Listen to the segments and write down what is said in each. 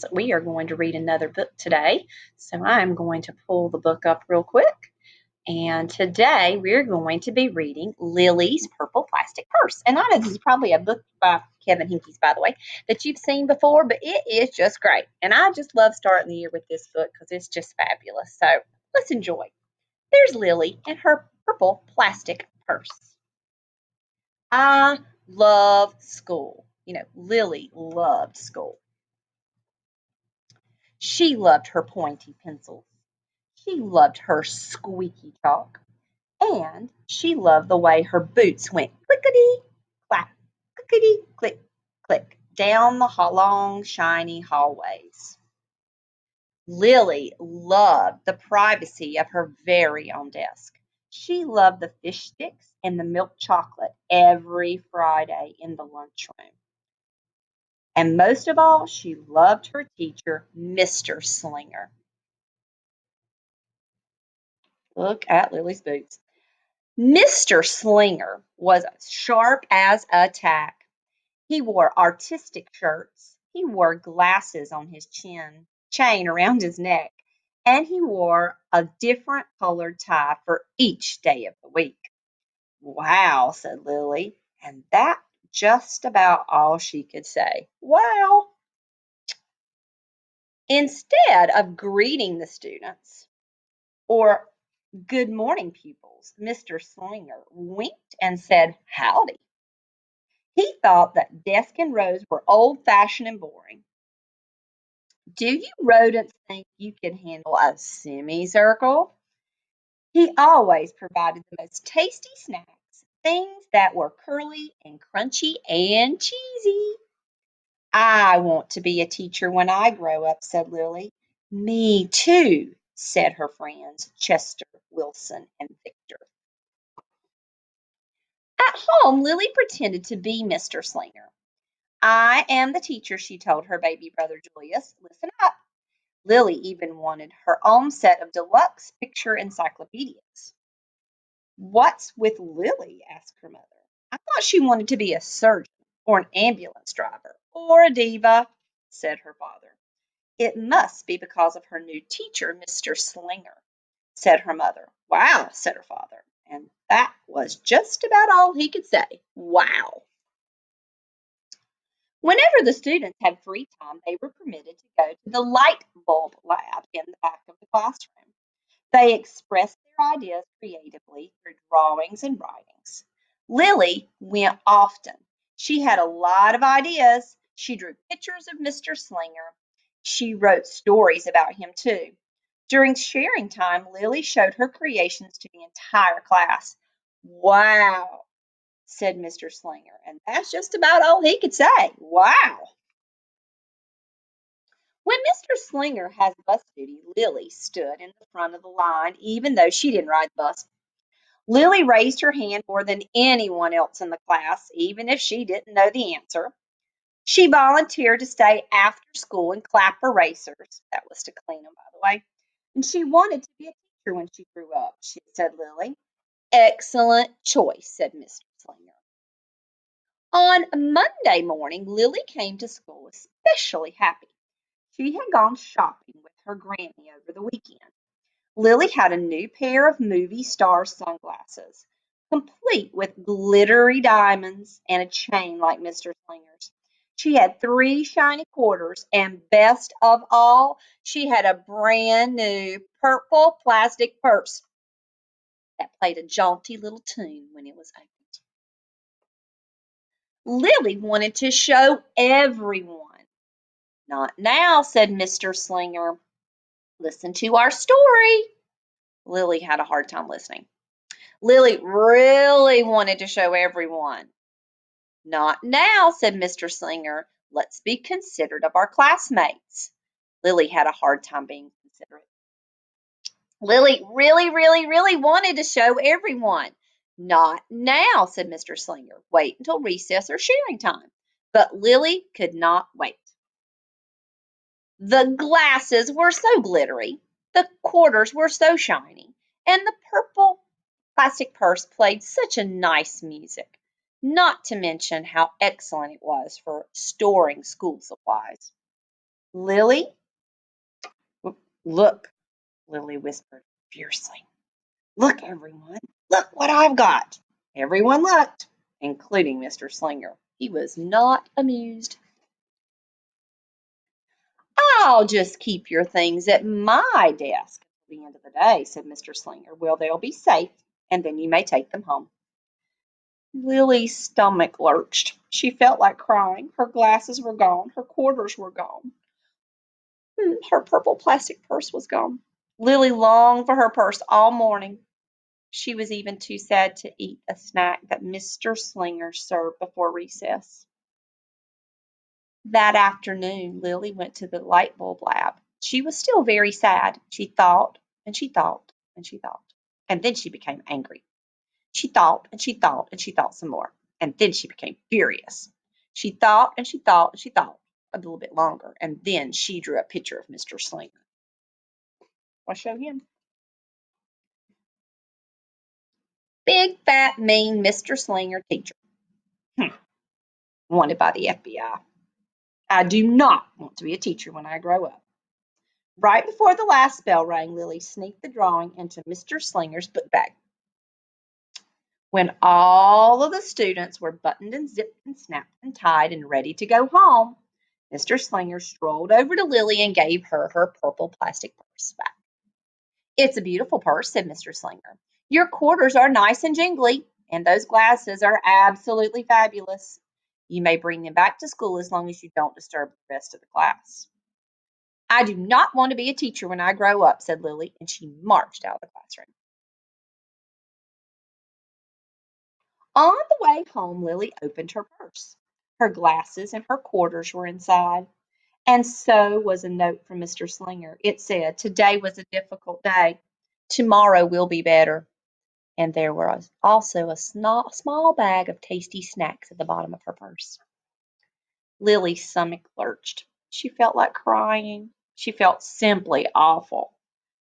class. We are going to read another book today. So I'm going to pull the book up real quick. And today we're going to be reading Lily's Purple Plastic Purse. And I know this is probably a book by Kevin Hinkes, by the way, that you've seen before, but it is just great. And I just love starting the year with this book because it's just fabulous. So let's enjoy. There's Lily and her purple plastic purse. I love school. Lily loved school. She loved her pointy pencils. She loved her squeaky chalk. And she loved the way her boots went clickety clack, clickety click, click down the long, shiny hallways. Lily loved the privacy of her very own desk. She loved the fish sticks and the milk chocolate every Friday in the lunchroom. And most of all, she loved her teacher, Mr. Slinger. Look at Lily's boots. Mr. Slinger was sharp as a tack. He wore artistic shirts. He wore glasses on his chain around his neck, and he wore a different colored tie for each day of the week. Wow, said Lily, and that's just about all she could say. Wow. Instead of greeting the students or good morning, pupils, Mr. Slinger winked and said, howdy. He thought that desk and rows were old-fashioned and boring. Do you rodents think you can handle a semicircle? He always provided the most tasty snacks, things that were curly and crunchy and cheesy. I want to be a teacher when I grow up, said Lily. Me too, said her friends Chester, Wilson, and Victor. At home, Lily pretended to be Mr. Slinger. I am the teacher, she told her baby brother Julius. Listen up. Lily even wanted her own set of deluxe picture encyclopedias. What's with Lily? Asked her mother. I thought she wanted to be a surgeon or an ambulance driver or a diva, said her father. It must be because of her new teacher, Mr. Slinger, said her mother. Wow, said her father. And that was just about all he could say. Wow. Whenever the students had free time, they were permitted to go to the light bulb lab in the back of the classroom. They expressed their ideas creatively through drawings and writings. Lily went often. She had a lot of ideas. She drew pictures of Mr. Slinger. She wrote stories about him, too. During sharing time, Lily showed her creations to the entire class. Wow, said Mr. Slinger, and that's just about all he could say. Wow. When Mr. Slinger has bus duty, Lily stood in the front of the line, even though she didn't ride the bus. Lily raised her hand more than anyone else in the class, even if she didn't know the answer. She volunteered to stay after school and clap erasers. That was to clean them, by the way. And she wanted to be a teacher when she grew up, said Lily. Excellent choice, said Mr. Slinger. On Monday morning, Lily came to school especially happy. She had gone shopping with her granny over the weekend. Lily had a new pair of movie star sunglasses, complete with glittery diamonds and a chain like Mr. Slinger's. She had 3 shiny quarters, and best of all, she had a brand new purple plastic purse that played a jaunty little tune when it was opened. Lily wanted to show everyone. Not now, said Mr. Slinger. Listen to our story. Lily had a hard time listening. Lily really wanted to show everyone. Not now, said Mr. Slinger. Let's be considerate of our classmates. Lily had a hard time being considerate. Lily really wanted to show everyone. Not now, said Mr. Slinger. Wait until recess or sharing time. But Lily could not wait. The glasses were so glittery, the quarters were so shiny, and the purple plastic purse played such a nice music, not to mention how excellent it was for storing school supplies. Lily, look, Lily whispered fiercely. Look, everyone, look what I've got. Everyone looked, including Mr. Slinger. He was not amused. I'll just keep your things at my desk at the end of the day, said Mr. Slinger. Well, they'll be safe, and then you may take them home. Lily's stomach lurched. She felt like crying. Her glasses were gone. Her quarters were gone. Her purple plastic purse was gone. Lily longed for her purse all morning. She was even too sad to eat a snack that Mr. Slinger served before recess. That afternoon, Lily went to the light bulb lab. She was still very sad. She thought and she thought and she thought. And then she became angry. She thought and she thought and she thought some more. And then she became furious. She thought and she thought and she thought a little bit longer. And then she drew a picture of Mr. Slinger. I'll show him. Big, fat, mean Mr. Slinger teacher. Wanted by the FBI. I do not want to be a teacher when I grow up. Right before the last bell rang, Lily sneaked the drawing into Mr. Slinger's book bag. When all of the students were buttoned and zipped and snapped and tied and ready to go home, Mr. Slinger strolled over to Lily and gave her her purple plastic purse back. It's a beautiful purse, said Mr. Slinger. Your quarters are nice and jingly, and those glasses are absolutely fabulous. You may bring them back to school as long as you don't disturb the rest of the class. I do not want to be a teacher when I grow up, said Lily, and she marched out of the classroom. On the way home, Lily opened her purse. Her glasses and her quarters were inside, and so was a note from Mr. Slinger. It said, Today was a difficult day. Tomorrow will be better. And there was also a small bag of tasty snacks at the bottom of her purse. Lily's stomach lurched. She felt like crying. She felt simply awful.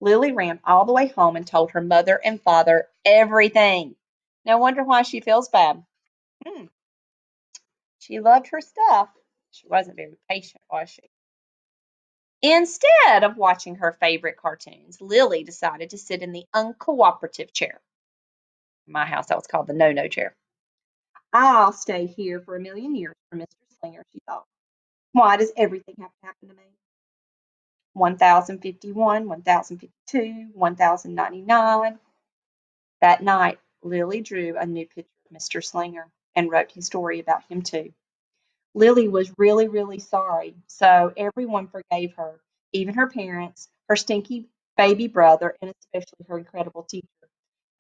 Lily ran all the way home and told her mother and father everything. No wonder why she feels bad. Hmm. She loved her stuff. She wasn't very patient, was she? Instead of watching her favorite cartoons, Lily decided to sit in the uncooperative chair. In my house, that was called the no-no chair. I'll stay here for a million years for Mr. Slinger, she thought. Why does everything have to happen to me? 1051, 1052, 1099. That night, Lily drew a new picture of Mr. Slinger and wrote his story about him too. Lily was really, really sorry, so everyone forgave her, even her parents, her stinky baby brother, and especially her incredible teacher.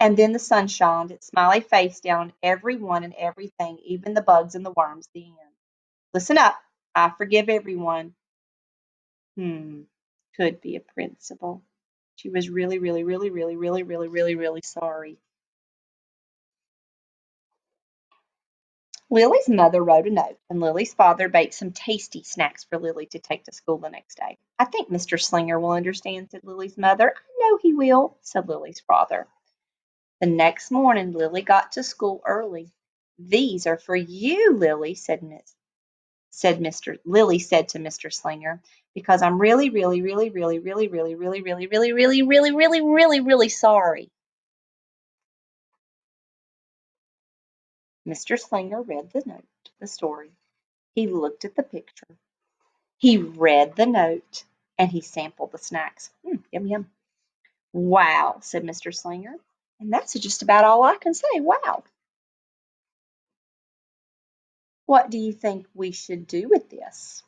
And then the sun shined its smiley face down everyone and everything, even the bugs and the worms. The end. Listen up. I forgive everyone. Could be a principal. She was really, really, really, really, really, really, really, really sorry. Lily's mother wrote a note, and Lily's father baked some tasty snacks for Lily to take to school the next day. I think Mr. Slinger will understand, said Lily's mother. I know he will, said Lily's father. The next morning, Lily got to school early. These are for you, Lily, Lily said to Mr. Slinger, because I'm really, really, really, really, really, really, really, really, really, really, really, really, really, really sorry. Mr. Slinger read the note, the story. He looked at the picture. He read the note, and he sampled the snacks. Yum, yum. Wow, said Mr. Slinger. And that's just about all I can say. Wow. What do you think we should do with this?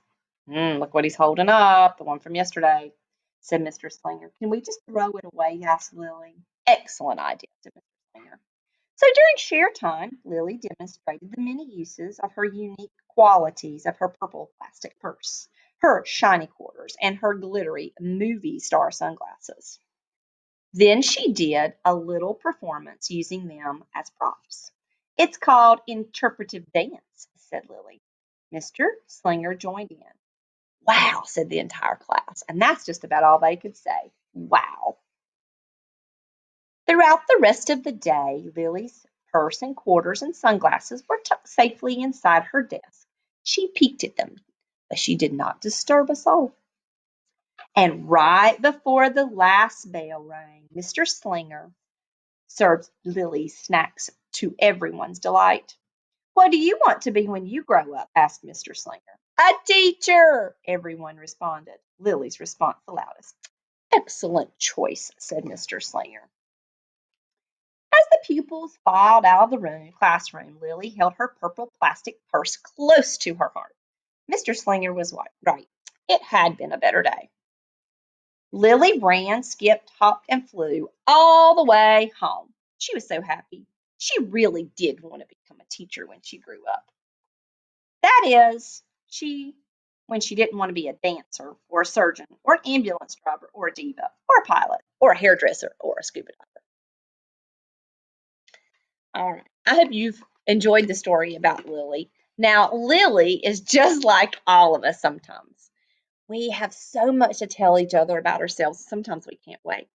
Look what he's holding up, the one from yesterday, said Mr. Slinger. Can we just throw it away? Asked Lily. Excellent idea, said Mr. Slinger. So during share time, Lily demonstrated the many uses of her unique qualities of her purple plastic purse, her shiny quarters, and her glittery movie star sunglasses. Then she did a little performance using them as props. It's called interpretive dance, said Lily. Mr. Slinger joined in. Wow, said the entire class. And that's just about all they could say. Wow. Throughout the rest of the day, Lily's purse and quarters and sunglasses were tucked safely inside her desk. She peeked at them, but she did not disturb us all. And right before the last bell rang, Mr. Slinger served Lily's snacks to everyone's delight. "What do you want to be when you grow up?" asked Mr. Slinger. "A teacher," everyone responded. Lily's response the loudest. "Excellent choice," said Mr. Slinger. As the pupils filed out of the classroom, Lily held her purple plastic purse close to her heart. Mr. Slinger was right. It had been a better day. Lily ran, skipped, hopped, and flew all the way home. She was so happy. She really did want to become a teacher when she grew up. That is, when she didn't want to be a dancer or a surgeon or an ambulance driver or a diva or a pilot or a hairdresser or a scuba diver. All right. I hope you've enjoyed the story about Lily. Now, Lily is just like all of us sometimes. We have so much to tell each other about ourselves, sometimes we can't wait.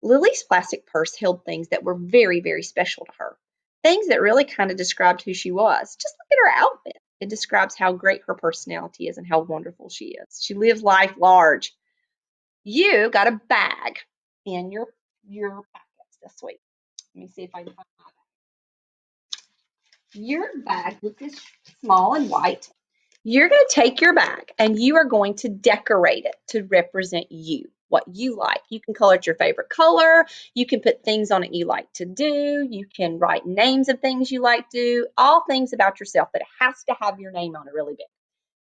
Lily's plastic purse held things that were very, very special to her. Things that really kind of described who she was. Just look at her outfit. It describes how great her personality is and how wonderful she is. She lives life large. You got a bag in your packets this week. Let me see if I can find my bag. Your bag looks small and white. You're going to take your bag and you are going to decorate it to represent you, what you like. You can color it your favorite color. You can put things on it you like to do. You can write names of things you like to do, all things about yourself, but it has to have your name on it really big.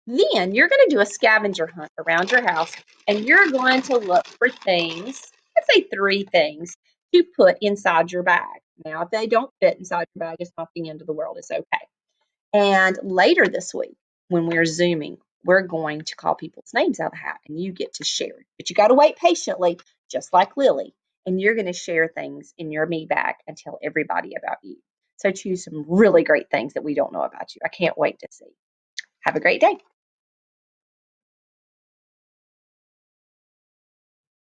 Then you're going to do a scavenger hunt around your house and you're going to look for things, let's say 3 things, to put inside your bag. Now, if they don't fit inside your bag, it's not the end of the world. It's okay. And later this week, when we're Zooming, we're going to call people's names out of the hat and you get to share. But you got to wait patiently, just like Lily. And you're going to share things in your me bag and tell everybody about you. So choose some really great things that we don't know about you. I can't wait to see. Have a great day.